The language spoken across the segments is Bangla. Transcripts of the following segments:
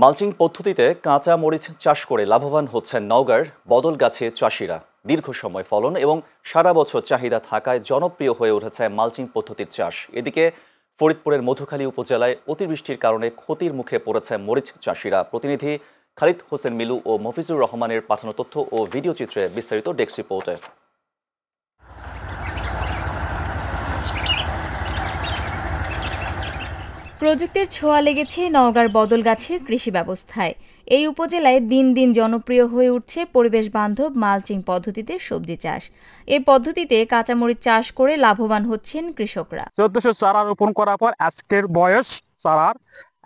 মালচিং পদ্ধতিতে কাঁচা মরিচ চাষ করে লাভবান হচ্ছেন নওগাঁর বদলগাছি চাষিরা। দীর্ঘ সময় ফলন এবং সারা বছর চাহিদা থাকায় জনপ্রিয় হয়ে উঠেছে মালচিং পদ্ধতির চাষ। এদিকে ফরিদপুরের মধুখালী উপজেলায় অতিবৃষ্টির কারণে ক্ষতির মুখে পড়েছে মরিচ চাষিরা। প্রতিনিধি খালিদ হোসেন মিলু ও মফিজুর রহমানের পাঠানো তথ্য ও ভিডিও চিত্রে বিস্তারিত ডেস্ক রিপোর্টে। প্রযুক্তির ছোঁয়া লেগেছে নওগাঁর বদলগাছির কৃষি ব্যবস্থায়। এই উপজেলায় দিন দিন জনপ্রিয় হয়ে উঠছে পরিবেশ বান্ধব মালচিং পদ্ধতিতে সবজি চাষ। এই পদ্ধতিতে কাঁচামরিচ চাষ করে লাভবান হচ্ছেন কৃষকরা। 1400 চারা রোপণ করার পর আজকের বয়স চারার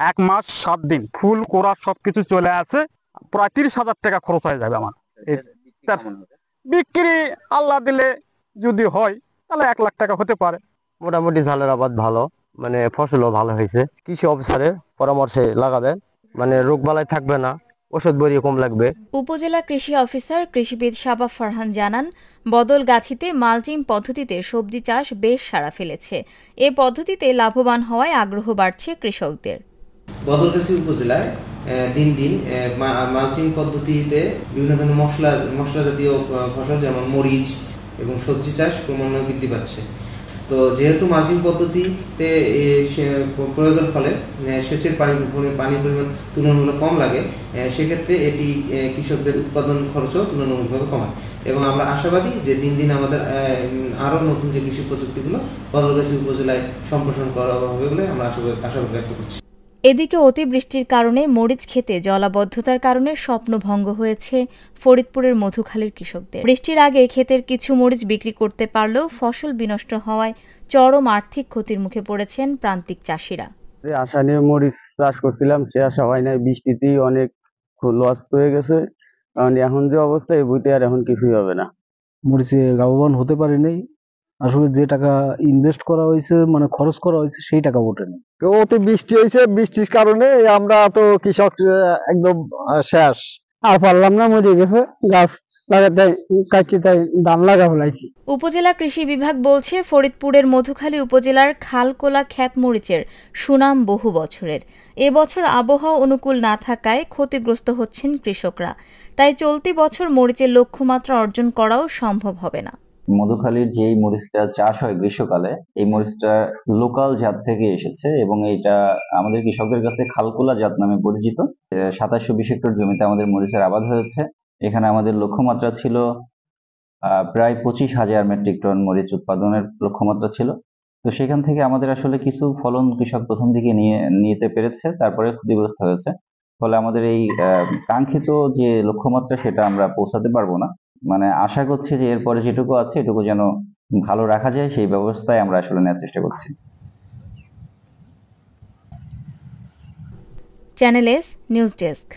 1 মাস 7 দিন, ফুল কোড়া সবকিছু চলে আসে। প্রায় 30,000 টাকা খরচ হয়ে যাবে আমার। বিক্রি আল্লাহ দিলে যদি হয় তাহলে 1 লাখ টাকা হতে পারে। মোটামুটি ধানের আবাদ ভালো, মানে ফসলও ভালো হয়েছে। কৃষি অফিসারের পরামর্শে লাগাবেন, মানে রোগবালাই থাকবে না, ওষুধ বড়ি কম লাগবে। উপজেলা কৃষি অফিসার কৃষিবিদ শাবাব ফারহান জানান, বদলগাছিতে মালচিং পদ্ধতিতে সবজি চাষ বেশ সাড়া ফেলেছে। এ পদ্ধতিতে লাভবান হওয়ায় আগ্রহ বাড়ছে কৃষকদের। বদলগাছি উপজেলায় দিন দিন মালচিং পদ্ধতিতে বিভিন্ন ধরনের মশলা জাতীয় ফসল যেমন মরিচ এবং সবজি চাষ ক্রমান্বয়ে বৃদ্ধি পাচ্ছে। তো যেহেতু মালচিং পদ্ধতিতে প্রয়োগের ফলে সেচের পানির পরিমাণ তুলনামূলক কম লাগে, সেক্ষেত্রে এটি কৃষকদের উৎপাদন খরচও তুলনামূলকভাবে কমায় এবং আমরা আশাবাদী যে দিন দিন আমাদের আরও নতুন যে কৃষি প্রযুক্তিগুলো বদলগাছি উপজেলায় সম্প্রসারণ করা হবে বলে আমরা আশাবাদ ব্যক্ত করছি। এদিকে অতিবৃষ্টির কারণে মরিচ ক্ষেতে জলাবদ্ধতার কারণে স্বপ্নভঙ্গ হয়েছে ফরিদপুরের মধুখালীর কৃষকদের। বৃষ্টির আগে ক্ষেতের কিছু মরিচ বিক্রি করতে পারলেও ফসল বিনষ্ট হওয়ায় চরম আর্থিক ক্ষতির মুখে পড়েছেন প্রান্তিক চাষিরা। আশা নিয়ে মরিচ চাষ করছিলাম, সে আশা হয় নাই। বৃষ্টিতেই অনেক লস হয়ে গেছে। কারণ এখন যে অবস্থা, এই বইতে আর এখন কিছুই হবে না। মরিচে লাভবান হতে পারি নাই। আসলে যে টাকা ইনভেস্ট করা হয়েছে, মানে খরচ করা হয়েছে, সেই টাকা ওঠেনি। অতি বৃষ্টি হয়েছে, বৃষ্টির কারণে আমরা তো কৃষক একদম শেষ। আর পারলাম না, মরে গেছে গাছ লাগাতে, কাটতে তাই ধান লাগা ফেলাইছি। উপজেলা কৃষি বিভাগ বলছে, ফরিদপুরের মধুখালী উপজেলার খালকোলা খ্যাত মরিচের সুনাম বহু বছরের। এবছর আবহাওয়া অনুকূল না থাকায় ক্ষতিগ্রস্ত হচ্ছেন কৃষকরা। তাই চলতি বছর মরিচের লক্ষ্যমাত্রা অর্জন করাও সম্ভব হবে না। মধুখালীর যে মরিচটা চাষ হয় গ্রীষ্মকালে, এই মরিচটা লোকাল জাত থেকে এসেছে এবং এটা আমাদের কৃষকদের কাছে খালকুলা জাত নামে পরিচিত। 2720 হেক্টর জমিতে আমাদের মরিচের আবাদ হয়েছে। এখানে আমাদের লক্ষ্যমাত্রা ছিল প্রায় 25,000 মেট্রিক টন মরিচ উৎপাদনের লক্ষ্যমাত্রা ছিল। তো সেখান থেকে আমাদের আসলে কিছু ফলন কৃষক প্রথম দিকে নিতে পেরেছে, তারপরে ক্ষতিগ্রস্ত হয়েছে। ফলে আমাদের এই কাঙ্ক্ষিত যে লক্ষ্যমাত্রা সেটা আমরা পৌঁছাতে পারবো না। মানে আশা করছি যে এরপরে যেটুকু আছে এটুকু যেন ভালো রাখা যায়, সেই ব্যবস্থায় আমরা আসলে নেওয়ার চেষ্টা করছি। Channel S news desk.